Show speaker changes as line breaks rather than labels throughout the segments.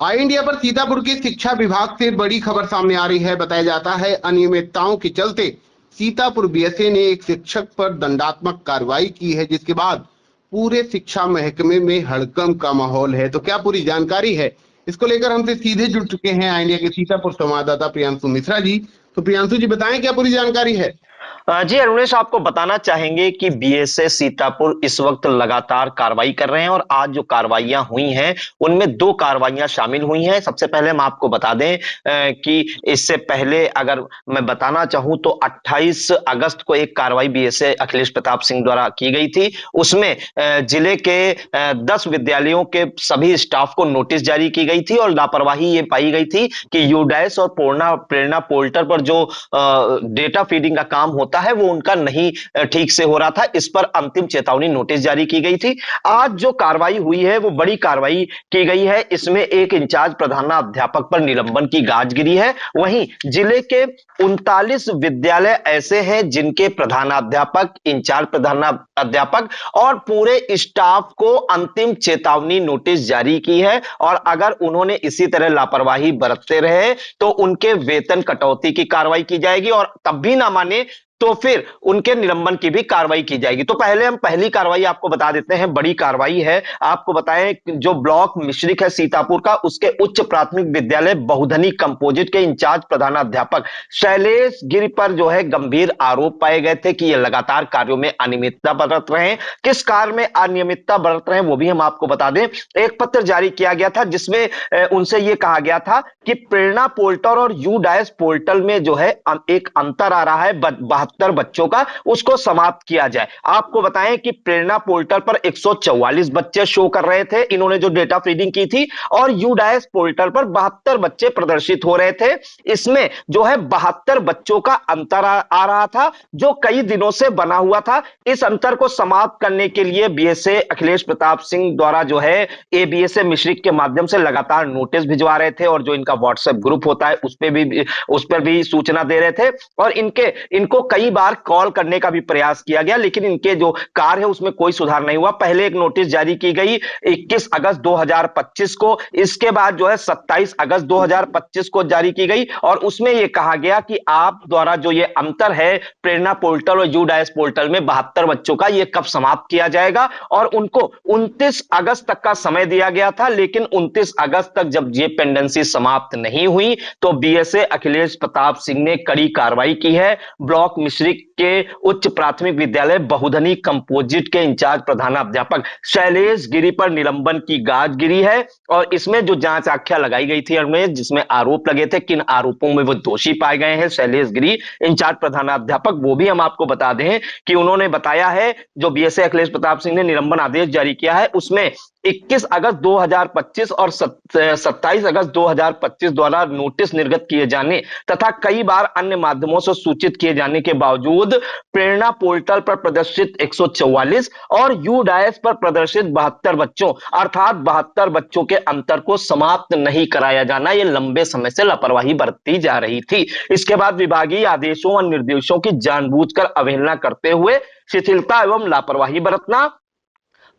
आई India पर सीतापुर के शिक्षा विभाग से बड़ी खबर सामने आ रही है। बताया जाता है अनियमितताओं के चलते सीतापुर बीएसए ने एक शिक्षक पर दंडात्मक कार्रवाई की है, जिसके बाद पूरे शिक्षा महकमे में हड़कंप का माहौल है। तो क्या पूरी जानकारी है, इसको लेकर हमसे सीधे जुड़ चुके हैं आई इंडिया के सीतापुर संवाददाता प्रियांशु मिश्रा जी। तो प्रियांशु जी बताएं, क्या पूरी जानकारी है?
जी अरुणेश, आपको बताना चाहेंगे कि बीएसए सीतापुर इस वक्त लगातार कार्रवाई कर रहे हैं और आज जो कार्रवाइयां हुई हैं उनमें दो कार्रवाइयां शामिल हुई हैं। सबसे पहले हम आपको बता दें कि इससे पहले अगर मैं बताना चाहूं तो 28 अगस्त को एक कार्रवाई बीएसए अखिलेश प्रताप सिंह द्वारा की गई थी। उसमें जिले के 10 विद्यालयों के सभी स्टाफ को नोटिस जारी की गई थी और लापरवाही ये पाई गई थी कि यूडैस और प्रेरणा पोर्टल पर जो डेटा फीडिंग का काम होता है वो उनका नहीं ठीक से हो रहा था। इस पर अंतिम चेतावनी नोटिस जारी की गई थी। आज जो कार्रवाई हुई है वो बड़ी कार्रवाई की गई है। इसमें एक इंचार्ज प्रधानाध्यापक पर निलंबन की गाज गिरी है। वहीं जिले के 39 विद्यालय ऐसे हैं जिनके प्रधानाध्यापक, इंचार्ज प्रधानाध्यापक और पूरे स्टाफ को अंतिम चेतावनी नोटिस जारी की है और अगर उन्होंने इसी तरह लापरवाही बरतते रहे तो उनके वेतन कटौती की कार्रवाई की जाएगी और तब भी ना माने तो फिर उनके निलंबन की भी कार्रवाई की जाएगी। तो पहले हम पहली कार्रवाई आपको बता देते हैं, बड़ी कार्रवाई है। आपको बताएं, जो ब्लॉक मिश्रिक है सीतापुर का, उसके उच्च प्राथमिक विद्यालय बहुधनी कंपोजिट के इंचार्ज प्रधानाध्यापक शैलेश गिरी पर जो है गंभीर आरोप पाए गए थे कि ये लगातार कार्यों में अनियमितता बरत रहे हैं। किस कार्य में अनियमितता बरत रहे हैं वो भी हम आपको बता दें। एक पत्र जारी किया गया था जिसमें उनसे यह कहा गया था कि प्रेरणा पोर्टल और यूडाइस पोर्टल में जो है एक अंतर आ रहा है 72 बच्चों का, उसको समाप्त किया जाए। आपको बताएं कि प्रेरणा पोर्टल पर 144 बच्चे शो कर रहे थे, इन्होंने जो डेटा फीडिंग की थी, और यूडाइस पोर्टल पर 72 बच्चे प्रदर्शित हो रहे थे। इसमें जो है 72 बच्चों का अंतर आ रहा था जो कई दिनों से बना हुआ था। इस अंतर को समाप्त करने के लिए बीएसए अखिलेश प्रताप सिंह द्वारा जो है एबीएसए मिश्रिक के माध्यम से लगातार नोटिस भिजवा रहे थे और जो इनका व्हाट्सएप ग्रुप होता है उस पर भी सूचना दे रहे थे और इनको कई बार कॉल करने का भी प्रयास किया गया, लेकिन इनके जो कार्य है उसमें कोई सुधार नहीं हुआ। पहले एक नोटिस जारी की गई 21 अगस्त 2025 को, इसके बाद जो है 27 अगस्त 2025 को जारी की गई और उसमें यह कहा गया कि आप द्वारा जो ये अंतर है प्रेरणा पोर्टल और यूडाइस पोर्टल में 72 बच्चों का, ये कब समाप्त किया जाएगा। और उनको 29 अगस्त तक का समय दिया गया था, लेकिन 29 अगस्त तक जब ये पेंडेंसी समाप्त नहीं हुई तो बीएसए अखिलेश प्रताप सिंह ने कड़ी कार्रवाई की है। ब्लॉक मिश्रिक के उच्च प्राथमिक विद्यालय बहुधनी कंपोजिट के इंचार्ज प्रधानाध्यापक शैलेश गिरी पर निलंबन की गाज गिरी है और इसमें जो जांच आख्या लगाई गई थी उनमें जिसमें आरोप लगे थे, किन आरोपों में वो दोषी पाए गए हैं शैलेश गिरी इंचार्ज प्रधानाध्यापक, वो भी हम आपको बता दें कि उन्होंने बताया है जो बीएसए अखिलेश प्रताप सिंह ने निलंबन आदेश जारी किया है उसमें 21 अगस्त 2025 और 27 अगस्त 2025 द्वारा नोटिस निर्गत किए जाने तथा कई बार अन्य माध्यमों से सूचित किए जाने के बावजूद प्रेरणा पोर्टल पर प्रदर्शित 144 और यूडाइस पर प्रदर्शित 72 बच्चों अर्थात 72 बच्चों के अंतर को समाप्त नहीं कराया जाना, यह लंबे समय से लापरवाही बरती जा रही थी। इसके बाद विभागीय आदेशों और निर्देशों की जानबूझकर अवहेलना करते हुए शिथिलता एवं लापरवाही बरतना,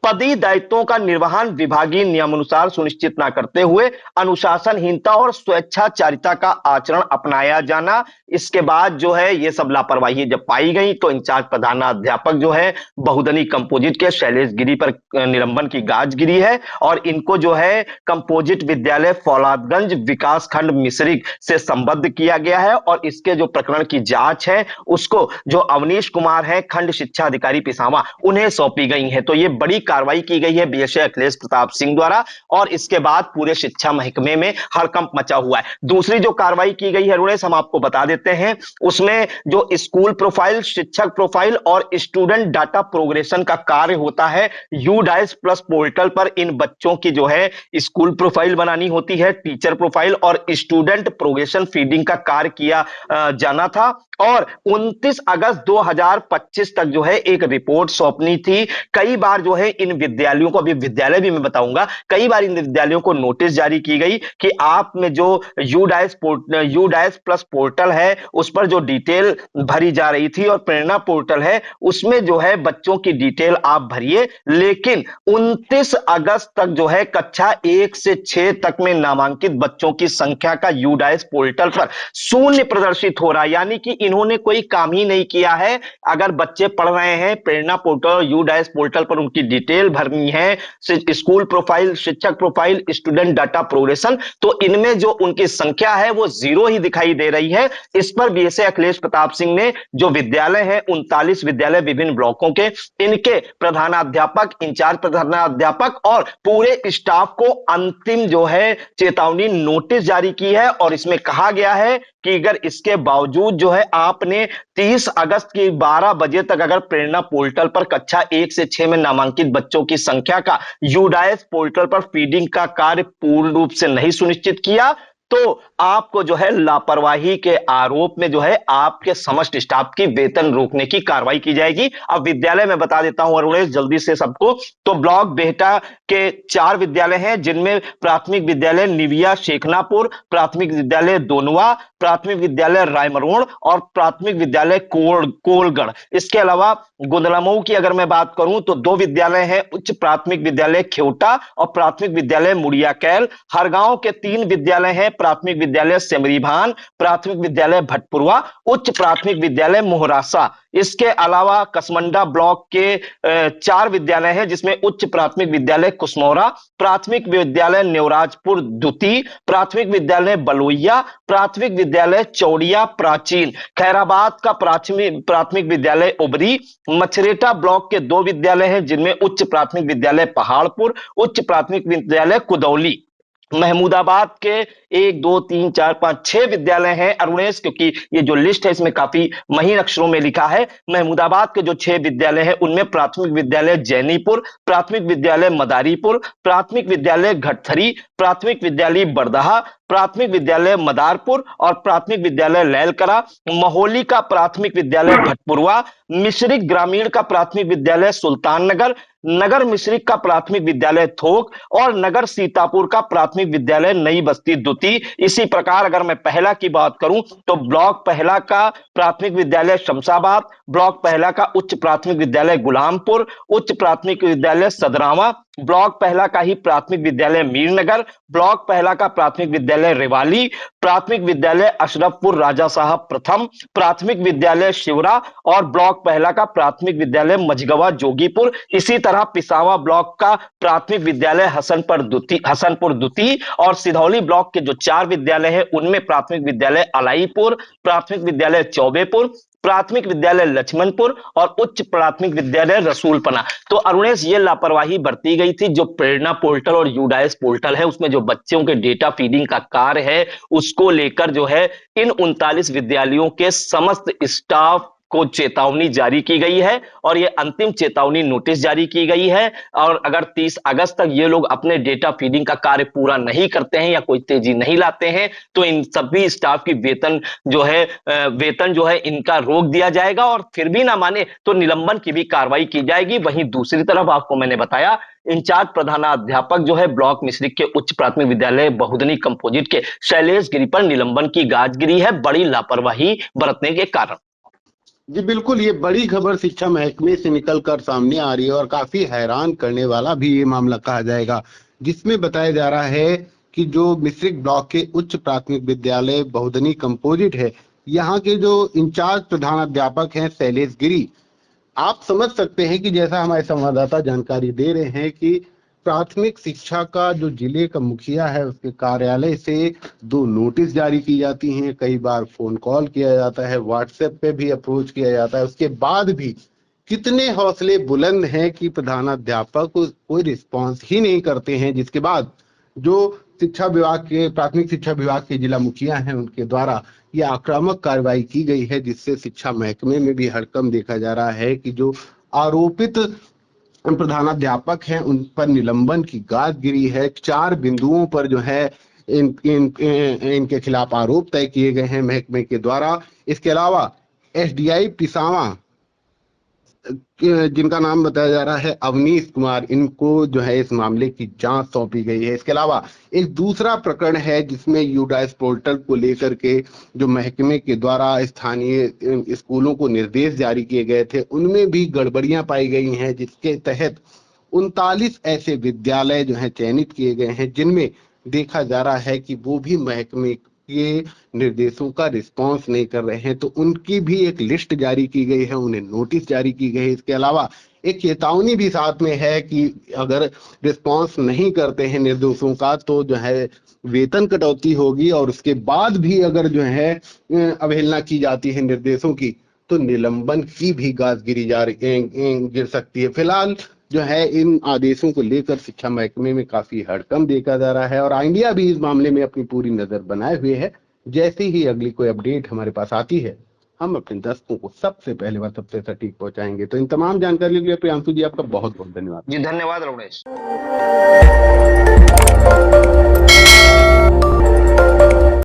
पदीय दायित्वों का निर्वहन विभागीय नियमानुसार सुनिश्चित न करते हुए अनुशासनहीनता और स्वेच्छाचारिता का आचरण अपनाया जाना, इसके बाद जो है ये सब लापरवाही जब पाई गई तो इंचार्ज प्रधानाध्यापक जो है बहुधनी कंपोजिट के शैलेश गिरी पर निलंबन की गाज गिरी है और इनको जो है कंपोजिट विद्यालय फौलादगंज विकास खंड मिश्रिक से संबद्ध किया गया है और इसके जो प्रकरण की जांच है उसको जो अवनीश कुमार है खंड शिक्षा अधिकारी पिसामा उन्हें सौंपी गई है। तो ये बड़ी कार्रवाई की गई है बीएसए अखिलेश प्रताप सिंह द्वारा और इसके बाद पूरे शिक्षा महकमे में हड़कंप मचा हुआ है। दूसरी जो कार्रवाई की गई है रुणेश हम आपको बता देते हैं, उसमें जो स्कूल प्रोफाइल, शिक्षक प्रोफाइल और स्टूडेंट डाटा प्रोग्रेशन का कार्य होता है यूडाइस प्लस पोर्टल पर इन बच्चों की जो है स्कूल प्रोफाइल बनानी होती है, टीचर प्रोफाइल और स्टूडेंट प्रोग्रेशन फीडिंग का कार्य किया जाना था और 29 अगस्त 2025 तक जो है एक रिपोर्ट सौंपनी थी। कई बार जो है इन विद्यालयों को, अभी विद्यालय भी मैं बताऊंगा, कई बार इन विद्यालयों को नोटिस जारी की गई कि आप में जो यूडाइस प्लस पोर्टल है उस पर जो डिटेल भरी जा रही थी और प्रेरणा पोर्टल है उसमें जो है बच्चों की डिटेल आप भरिए, लेकिन 29 अगस्त तक जो है कक्षा 1 से 6 तक में नामांकित बच्चों की संख्या का यूडाइस पोर्टल पर शून्य प्रदर्शित हो रहा है। यानी कि इन्होंने कोई काम ही नहीं किया है। अगर बच्चे पढ़ रहे हैं, प्रेरणा पोर्टल, यूडाइस पोर्टल पर उनकी डिटेल भरनी है, स्कूल प्रोफाइल, शिक्षक प्रोफाइल, स्टूडेंट डाटा प्रोग्रेशन, तो इनमें जो उनकी संख्या है वो जीरो ही दिखाई दे रही है। इस पर बीएसए अखिलेश प्रताप सिंह ने जो विद्यालय है 39 विद्यालय विभिन्न ब्लॉकों के, इनके प्रधानाध्यापक, इंचार्ज प्रधानाध्यापक और पूरे स्टाफ को अंतिम जो है चेतावनी नोटिस जारी की है। और इसमें कहा गया है कि अगर इसके बावजूद जो है आपने 30 अगस्त की 12 बजे तक अगर प्रेरणा पोर्टल पर कक्षा 1 से 6 में नामांकित बच्चों की संख्या का यूडाइस पोर्टल पर फीडिंग का कार्य पूर्ण रूप से नहीं सुनिश्चित किया तो आपको जो है लापरवाही के आरोप में जो है आपके समस्त स्टाफ की वेतन रोकने की कार्रवाई की जाएगी। अब विद्यालय में बता देता हूं अरुणेश जल्दी से सबको, तो ब्लॉक बेहटा के 4 विद्यालय हैं जिनमें प्राथमिक विद्यालय निविया शेखनापुर, प्राथमिक विद्यालय दोनवा, प्राथमिक विद्यालय रायमरोड और प्राथमिक विद्यालय कोलगढ़। इसके अलावा गुंदलामऊ की अगर मैं बात करूं तो 2 विद्यालय हैं, उच्च प्राथमिक विद्यालय खेवटा और प्राथमिक विद्यालय मुड़ियाकैल। हरगांव के 3 विद्यालय हैं, प्राथमिक विद्यालय सेमरीभान, प्राथमिक विद्यालय भटपुरवा, उच्च प्राथमिक विद्यालय मोहरासा। इसके अलावा कसमंडा ब्लॉक के 4 विद्यालय हैं जिसमें उच्च प्राथमिक विद्यालय कुसमौरा, प्राथमिक विद्यालय नेवराजपुर द्वितीय, प्राथमिक विद्यालय बलोइया, प्राथमिक विद्यालय चौड़िया प्राचीन, खैराबाद का प्राथमिक विद्यालय उबरी। मछरेटा ब्लॉक के 2 विद्यालय हैं जिनमें उच्च प्राथमिक विद्यालय पहाड़पुर, उच्च प्राथमिक विद्यालय कुदौली। महमूदाबाद के 1 2 3 4 5 6 विद्यालय हैं अरुणेश, क्योंकि ये जो लिस्ट है इसमें काफी महीन अक्षरों में लिखा है। महमूदाबाद के जो 6 विद्यालय हैं उनमें प्राथमिक विद्यालय जैनीपुर, प्राथमिक विद्यालय मदारीपुर, प्राथमिक विद्यालय घटथरी, प्राथमिक विद्यालय बरदहा, प्राथमिक विद्यालय मदारपुर और प्राथमिक विद्यालय लैलकरा। महोली का प्राथमिक विद्यालय भटपुरवा, मिश्रिक ग्रामीण का प्राथमिक विद्यालय सुल्तान नगर, नगर मिश्रिक का प्राथमिक विद्यालय थोक और नगर सीतापुर का प्राथमिक विद्यालय नई बस्ती द्वितीय। इसी प्रकार अगर मैं पहला की बात करूं तो ब्लॉक पहला का प्राथमिक विद्यालय शमशाबाद, ब्लॉक पहला का उच्च प्राथमिक विद्यालय गुलामपुर, उच्च प्राथमिक विद्यालय सदरावा, ब्लॉक पहला का ही प्राथमिक विद्यालय मीरनगर, ब्लॉक पहला का प्राथमिक विद्यालय रेवाली, प्राथमिक विद्यालय अशरफपुर राजा साहब प्रथम, प्राथमिक विद्यालय शिवरा और ब्लॉक पहला का प्राथमिक विद्यालय मझगवा जोगीपुर। इसी तरह पिसावा ब्लॉक का प्राथमिक विद्यालय हसनपुर द्वितीय और सिधौली ब्लॉक के जो 4 विद्यालय हैं उनमें प्राथमिक विद्यालय अलाईपुर, प्राथमिक विद्यालय चौबेपुर, प्राथमिक विद्यालय लक्ष्मणपुर और उच्च प्राथमिक विद्यालय रसूलपना। तो अरुणेश ये लापरवाही बरती गई थी। जो प्रेरणा पोर्टल और यूडाइस पोर्टल है उसमें जो बच्चों के डेटा फीडिंग का कार्य है उसको लेकर जो है इन 39 विद्यालयों के समस्त स्टाफ को चेतावनी जारी की गई है और यह अंतिम चेतावनी नोटिस जारी की गई है। और अगर 30 अगस्त तक ये लोग अपने डेटा फीडिंग का कार्य पूरा नहीं करते हैं या कोई तेजी नहीं लाते हैं तो इन सभी स्टाफ की वेतन जो है इनका रोक दिया जाएगा और फिर भी ना माने तो निलंबन की भी कार्रवाई की जाएगी। वहीं दूसरी तरफ आपको मैंने बताया इंचार्ज प्रधानाध्यापक जो है ब्लॉक मिश्रिक के उच्च प्राथमिक विद्यालय बहुधनी कंपोजिट के शैलेश गिरी पर निलंबन की गाज गिरी है बड़ी लापरवाही बरतने के कारण।
जी बिल्कुल, ये बड़ी खबर शिक्षा महकमे से निकलकर सामने आ रही है और काफी हैरान करने वाला भी ये मामला कहा जाएगा, जिसमें बताया जा रहा है कि जो मिश्रिक ब्लॉक के उच्च प्राथमिक विद्यालय बहुधनी कंपोजिट है, यहाँ के जो इंचार्ज प्रधानाध्यापक हैं शैलेश गिरी, आप समझ सकते हैं कि जैसा हमारे संवाददाता जानकारी दे रहे हैं कि प्राथमिक शिक्षा का जो जिले का मुखिया है उसके कार्यालय से 2 नोटिस जारी की जाती हैं, कई बार फोन कॉल किया जाता है, व्हाट्सएप पे भी अप्रोच किया जाता है, उसके बाद भी कितने हौसले बुलंद हैं कि प्रधानाध्यापक कोई रिस्पॉन्स ही नहीं करते हैं। जिसके बाद जो शिक्षा विभाग के प्राथमिक शिक्षा विभाग के जिला मुखिया हैं उनके द्वारा ये आक्रामक कार्रवाई की गई है, जिससे शिक्षा महकमे में भी हड़कंप देखा जा रहा है कि जो आरोपित प्रधानाध्यापक हैं उन पर निलंबन की गाज गिरी है। 4 बिंदुओं पर जो है इनके खिलाफ आरोप तय किए गए हैं महकमे के द्वारा। इसके अलावा एसडीआई पिसावा जिनका नाम बताया जा रहा है अवनीश कुमार, इनको जो है इस मामले की जांच सौंपी गई है। इसके अलावा एक दूसरा प्रकरण है जिसमें यूडाइस पोर्टल को लेकर के जो महकमे के द्वारा स्थानीय स्कूलों को निर्देश जारी किए गए थे, उनमें भी गड़बड़ियां पाई गई हैं, जिसके तहत 39 ऐसे विद्यालय जो हैं चयनित किए गए हैं जिनमें देखा जा रहा है कि वो भी महकमे के निर्देशों का रिस्पांस नहीं कर रहे हैं, तो उनकी भी एक लिस्ट जारी की गई है, उन्हें नोटिस जारी की गई है। इसके अलावा एक चेतावनी भी साथ में है कि अगर रिस्पांस नहीं करते हैं निर्देशों का तो जो है वेतन कटौती होगी, और उसके बाद भी अगर जो है अवहेलना की जाती है निर्देशों की तो निलंबन की भी गाज गिर सकती है। फिलहाल जो है इन आदेशों को लेकर शिक्षा महकमे में काफी हड़कंप देखा जा रहा है, और इंडिया भी इस मामले में अपनी पूरी नजर बनाए हुए है। जैसे ही अगली कोई अपडेट हमारे पास आती है, हम अपने दर्शकों को सबसे पहले व सबसे सटीक पहुंचाएंगे। तो इन तमाम जानकारी के लिए प्रियांशु जी आपका बहुत बहुत धन्यवाद।
जी धन्यवाद रमेश।